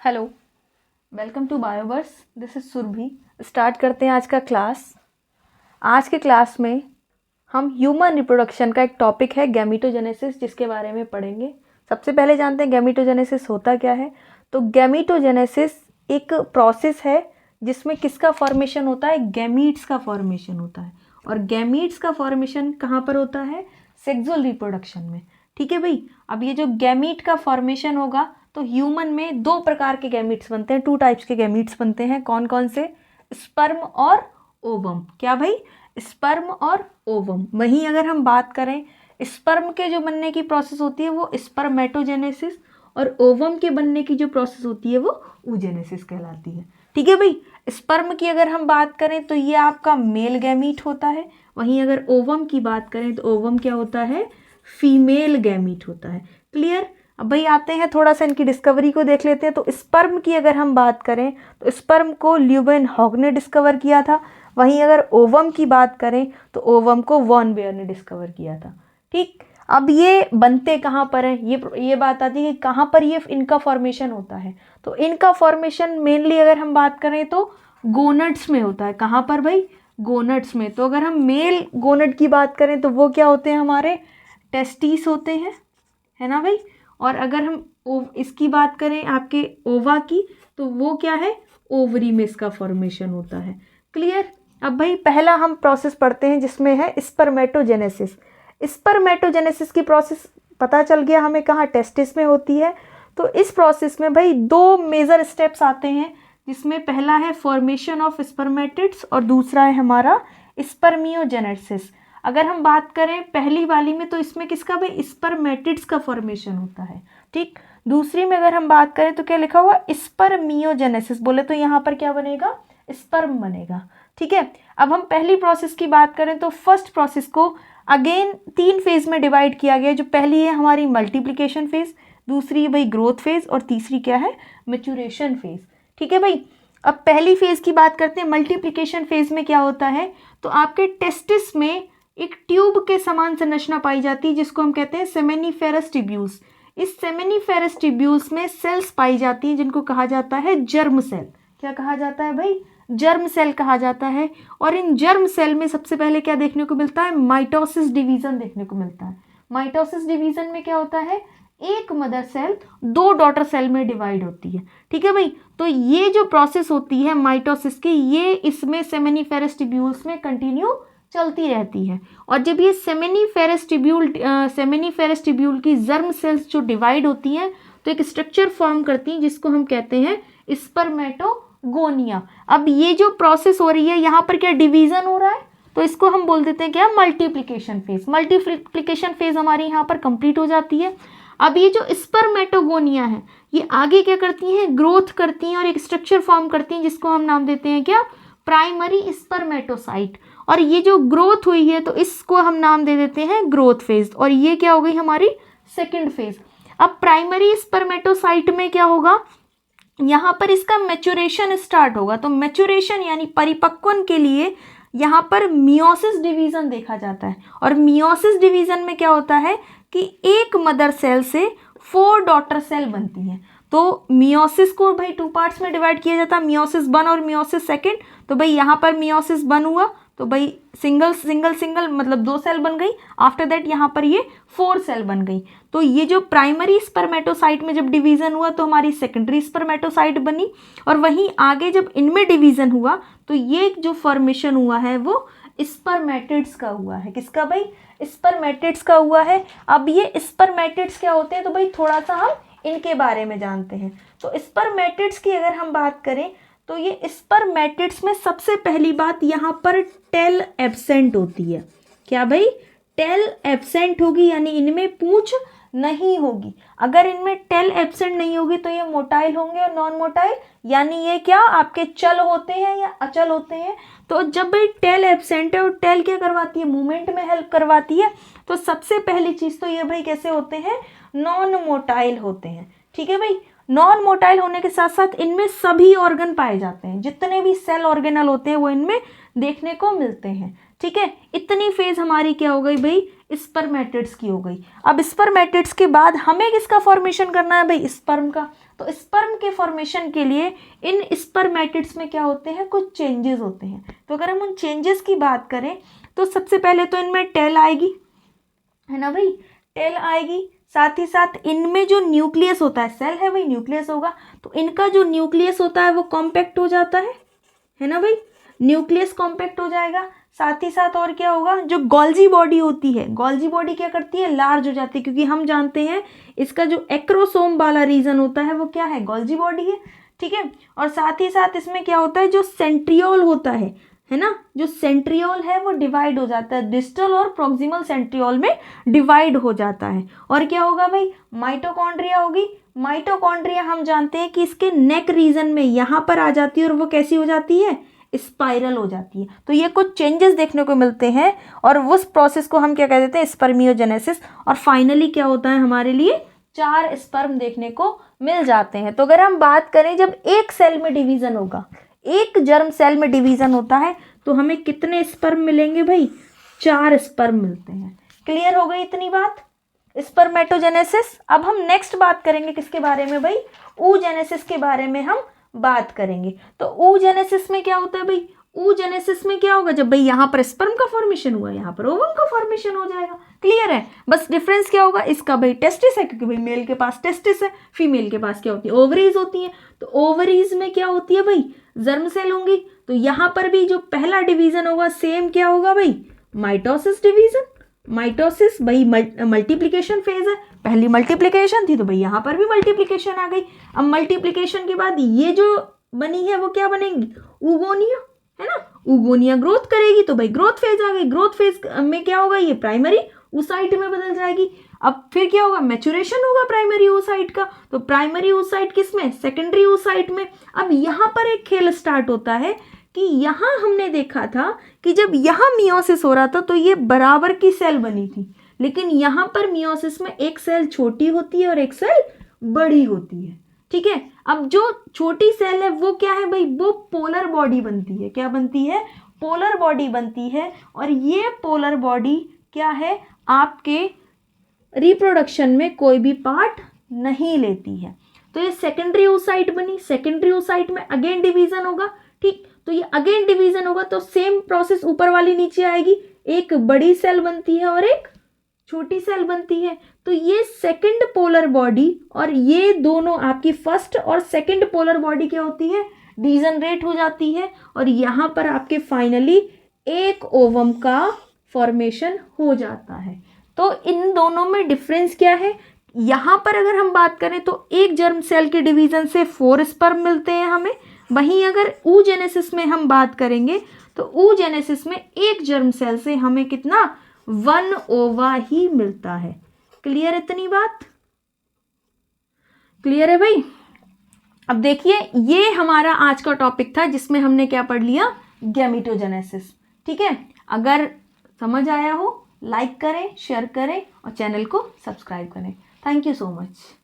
Hello, welcome to Bioverse. This is Surabhi. Start करते हैं आज का क्लास। आज के क्लास में हम ह्यूमन रिप्रोडक्शन का एक टॉपिक है गैमीटोजेनेसिस, जिसके बारे में पढ़ेंगे। सबसे पहले जानते हैं गैमीटोजेनेसिस होता क्या है। तो गैमीटोजेनेसिस एक प्रोसेस है जिसमें किसका फॉर्मेशन होता है, गैमीट्स का फॉर्मेशन होता है। और गैमीट्स का फॉर्मेशन कहाँ पर होता है, सेक्सुअल रिप्रोडक्शन में। ठीक है भाई। अब ये जो गैमीट का फॉर्मेशन होगा तो ह्यूमन में दो प्रकार के गैमीट्स बनते हैं, 2 टाइप्स के गैमीट्स बनते हैं। कौन कौन से, स्पर्म और ओवम। क्या भाई, स्पर्म और ओवम। वहीं अगर हम बात करें स्पर्म के जो बनने की प्रोसेस होती है वो स्पर्मेटोजेनेसिस, और ओवम के बनने की जो प्रोसेस होती है वो oogenesis कहलाती है। ठीक है भाई। स्पर्म की अगर हम बात करें तो ये आपका मेल गैमीट होता है। वहीं अगर ओवम की बात करें तो ओवम क्या होता है, फीमेल गैमीट होता है। क्लियर। अब भाई आते हैं थोड़ा सा इनकी डिस्कवरी को देख लेते हैं। तो स्पर्म की अगर हम बात करें तो स्पर्म को ल्यूवेनहॉग ने डिस्कवर किया था। वहीं अगर ओवम की बात करें तो ओवम को वॉन बेयर ने डिस्कवर किया था। ठीक। अब ये बनते कहाँ पर हैं, ये बात आती है कि कहाँ पर ये इनका फॉर्मेशन होता है। तो इनका फॉर्मेशन मेनली अगर हम बात करें तो गोनड्स में होता है। कहाँ पर भाई, गोनड्स में। तो अगर हम मेल गोनड की बात करें तो वो क्या होते हैं, हमारे टेस्टिस होते हैं, है ना भाई। और अगर हम इसकी बात करें आपके ओवा की, तो वो क्या है, ओवरी में इसका फॉर्मेशन होता है। क्लियर। अब भाई पहला हम प्रोसेस पढ़ते हैं जिसमें है स्पर्मेटोजेनेसिस। स्पर्मेटोजेनेसिस की प्रोसेस पता चल गया हमें कहाँ, टेस्टिस में होती है। तो इस प्रोसेस में भाई दो मेजर स्टेप्स आते हैं, जिसमें पहला है फॉर्मेशन ऑफ स्पर्मेटिड्स और दूसरा है हमारा स्पर्मियोजेनेसिस। अगर हम बात करें पहली वाली में तो इसमें किसका भाई, स्पर्मेटिड्स का फॉर्मेशन होता है। ठीक। दूसरी में अगर हम बात करें तो क्या लिखा हुआ, स्पर्मियोजेनेसिस। बोले तो यहाँ पर क्या बनेगा, स्पर्म बनेगा। ठीक है। अब हम पहली प्रोसेस की बात करें तो फर्स्ट प्रोसेस को अगेन 3 फेज में डिवाइड किया गया। जो पहली है हमारी मल्टीप्लिकेशन फेज, दूसरी भाई ग्रोथ फेज, और तीसरी क्या है, मैच्योरेशन फेज। ठीक है भाई। अब पहली फेज की बात करते हैं। मल्टीप्लिकेशन फेज में क्या होता है, तो आपके टेस्टिस में एक ट्यूब के समान संरचना पाई जाती है जिसको हम कहते हैं सेमेनिफेरस ट्यूब्यूल्स। इस सेमेनिफेरस ट्यूब्यूल्स में सेल्स पाई जाती हैं जिनको कहा जाता है जर्म सेल। क्या कहा जाता है भाई, जर्म सेल कहा जाता है। और इन जर्म सेल में सबसे पहले क्या देखने को मिलता है, माइटोसिस डिवीजन देखने को मिलता है। माइटोसिस डिवीजन में क्या होता है, एक मदर सेल 2 डॉटर सेल में डिवाइड होती है। ठीक है भाई। तो ये जो प्रोसेस होती है माइटोसिस की, ये इसमें सेमेनिफेरस ट्यूब्यूल्स में कंटिन्यू चलती रहती है। और जब ये सेमेनिफेरस ट्यूब्यूल की जर्म सेल्स जो डिवाइड होती हैं तो एक स्ट्रक्चर फॉर्म करती हैं जिसको हम कहते हैं स्पर्मेटोगोनिया। अब ये जो प्रोसेस हो रही है यहाँ पर क्या डिवीजन हो रहा है, तो इसको हम बोल देते हैं क्या, मल्टीप्लिकेशन फेज। मल्टीप्लिकेशन फेज हमारी यहाँ पर कंप्लीट हो जाती है। अब ये जो स्पर्मेटोगोनिया है ये आगे क्या करती हैं, ग्रोथ करती हैं और एक स्ट्रक्चर फॉर्म करती हैं जिसको हम नाम देते हैं क्या, प्राइमरी स्पर्मेटोसाइट। और ये जो ग्रोथ हुई है तो इसको हम नाम दे देते हैं ग्रोथ फेज। और ये क्या हो गई हमारी सेकंड फेज। अब प्राइमरी स्पर्मेटोसाइट में क्या होगा, यहाँ पर इसका मैच्योरेशन स्टार्ट होगा। तो मैच्योरेशन यानी परिपक्वन के लिए यहाँ पर मियोसिस डिवीजन देखा जाता है। और मियोसिस डिवीजन में क्या होता है कि एक मदर सेल से 4 डॉटर सेल बनती हैं। तो मियोसिस को भाई 2 पार्ट्स में डिवाइड किया जाता है, मियोसिस 1 और मियोसिस 2। तो भाई यहाँ पर मियोसिस 1 हुआ तो भाई सिंगल सिंगल सिंगल मतलब 2 सेल बन गई। आफ्टर दैट यहाँ पर ये 4 सेल बन गई। तो ये जो प्राइमरी स्पर्मेटोसाइट में जब डिवीजन हुआ तो हमारी सेकेंडरी स्पर्मेटोसाइट बनी। और वहीं आगे जब इनमें डिवीजन हुआ तो ये जो फॉर्मेशन हुआ है वो स्पर्मेटिड्स का हुआ है। किसका भाई, स्पर्मेटिड्स का हुआ है। अब ये स्पर्मेटिड्स क्या होते हैं, तो भाई थोड़ा सा हम इनके बारे में जानते हैं। तो स्पर्मेटिड्स की अगर हम बात करें तो ये स्पर्मेटिड्स में सबसे पहली बात यहाँ पर टेल एब्सेंट होती है। क्या भाई, टेल एब्सेंट होगी, यानी इनमें पूंछ नहीं होगी। अगर इनमें टेल एब्सेंट नहीं होगी तो ये मोटाइल होंगे और नॉन मोटाइल, यानी ये क्या आपके चल होते हैं या अचल होते हैं। तो जब भाई टेल एब्सेंट है और टेल क्या करवाती है, मूवमेंट में हेल्प करवाती है, तो सबसे पहली चीज तो ये भाई कैसे होते हैं, नॉन मोटाइल होते हैं। ठीक है भाई। नॉन मोटाइल होने के साथ साथ इनमें सभी ऑर्गन पाए जाते हैं, जितने भी सेल ऑर्गेनल होते हैं वो इनमें देखने को मिलते हैं। ठीक है। इतनी फेज हमारी क्या हो गई भाई स्पर्मेटिड्स की हो गई। अब स्पर्मेटिड्स के बाद हमें किसका फॉर्मेशन करना है भाई, स्पर्म का। तो स्पर्म के फॉर्मेशन के लिए इन स्पर्मेटिड्स में क्या होते हैं, कुछ चेंजेस होते हैं। तो अगर हम उन चेंजेस की बात करें तो सबसे पहले तो इनमें टेल आएगी, है ना भाई, टेल आएगी। साथ ही साथ इनमें जो न्यूक्लियस होता है, सेल है भाई, न्यूक्लियस होगा, तो इनका जो न्यूक्लियस होता है वो कॉम्पैक्ट हो जाता है ना भाई, न्यूक्लियस कॉम्पैक्ट हो जाएगा। साथ ही साथ और क्या होगा, जो गोल्जी बॉडी होती है, गोल्जी बॉडी क्या करती है, लार्ज हो जाती है, क्योंकि हम जानते हैं इसका जो एक्रोसोम वाला रीजन होता है वो क्या है, गोल्जी बॉडी है, ठीक है। और साथ ही साथ इसमें क्या होता है, जो सेंट्रियोल होता है ना, जो सेंट्रियोल है वो डिवाइड हो जाता है, डिस्टल और प्रॉक्सिमल सेंट्रियोल में डिवाइड हो जाता है। और क्या होगा भाई, माइटोकॉन्ड्रिया होगी। माइटोकॉन्ड्रिया हम जानते हैं कि इसके नेक रीजन में यहाँ पर आ जाती है और वो कैसी हो जाती है, स्पाइरल हो जाती है। तो ये कुछ चेंजेस देखने को मिलते हैं और उस प्रोसेस को हम क्या कह देते हैं, स्पर्मियोजेनेसिस। और फाइनली क्या होता है, हमारे लिए 4 स्पर्म देखने को मिल जाते हैं। तो अगर हम बात करें, जब एक सेल में डिवीजन होगा, एक जर्म सेल में डिवीजन होता है, तो हमें कितने स्पर्म मिलेंगे भाई, 4 स्पर्म मिलते हैं। क्लियर हो गई इतनी बात, स्पर्मेटोजेनेसिस। अब हम नेक्स्ट बात करेंगे किसके बारे में भाई, oogenesis के बारे में हम बात करेंगे। तो oogenesis में क्या होता है भाई, oogenesis में क्या होगा, जब भाई यहाँ पर स्पर्म का फॉर्मेशन हुआ, यहाँ पर ओवम का फॉर्मेशन हो जाएगा। क्लियर है, बस डिफरेंस क्या होगा, इसका भाई टेस्टिस है, क्योंकि भाई मेल के पास टेस्टिस है, फीमेल के पास क्या होती है, ओवरीज होती है। तो ओवरीज में क्या होती है भाई, जर्म सेल होंगी। तो यहाँ पर भी जो पहला डिवीजन होगा सेम क्या होगा भाई, माइटोसिस डिवीजन। माइटोसिस भाई मल्टीप्लिकेशन फेज है, पहली मल्टीप्लिकेशन थी तो भाई यहाँ पर भी मल्टीप्लिकेशन आ गई। अब मल्टीप्लिकेशन के बाद ये जो बनी है वो क्या बनेगी, ऊगोनिया, है ना, ऊगोनिया ग्रोथ करेगी, तो भाई ग्रोथ फेज आ गई। ग्रोथ फेज में क्या होगा, ये प्राइमरी oocyte में बदल जाएगी। अब फिर क्या होगा, मैचुरेशन होगा प्राइमरी oocyte का। तो प्राइमरी oocyte किस में, सेकेंडरी oocyte में। अब यहाँ पर एक खेल स्टार्ट होता है कि यहाँ हमने देखा था कि जब यहाँ मियोसिस हो रहा था तो ये बराबर की सेल बनी थी, लेकिन यहाँ पर मियोसिस में एक सेल छोटी होती है और एक सेल बड़ी होती है, ठीक है। अब जो छोटी सेल है वो क्या है भाई, वो पोलर बॉडी बनती है। क्या बनती है, पोलर बॉडी बनती है। और ये पोलर बॉडी क्या है, आपके रिप्रोडक्शन में कोई भी पार्ट नहीं लेती है। तो ये सेकेंडरी oocyte बनी, सेकेंडरी oocyte में अगेन डिवीजन होगा, ठीक। तो ये अगेन डिवीजन होगा तो सेम प्रोसेस ऊपर वाली नीचे आएगी, एक बड़ी सेल बनती है और एक छोटी सेल बनती है। तो ये सेकंड पोलर बॉडी और ये दोनों आपकी फर्स्ट और सेकंड पोलर बॉडी क्या होती है, डीजनरेट हो जाती है। और यहाँ पर आपके फाइनली एक ओवम का फॉर्मेशन हो जाता है। तो इन दोनों में डिफरेंस क्या है, यहाँ पर अगर हम बात करें तो एक जर्म सेल के डिवीजन से 4 स्पर्म मिलते हैं हमें। वहीं अगर oogenesis में हम बात करेंगे तो oogenesis में एक जर्म सेल से हमें कितना, 1 ओवा ही मिलता है। क्लियर इतनी बात, क्लियर है भाई। अब देखिए ये हमारा आज का टॉपिक था जिसमें हमने क्या पढ़ लिया, गैमेटोजेनेसिस, ठीक है। अगर समझ आया हो लाइक करें, शेयर करें और चैनल को सब्सक्राइब करें। Thank you so much.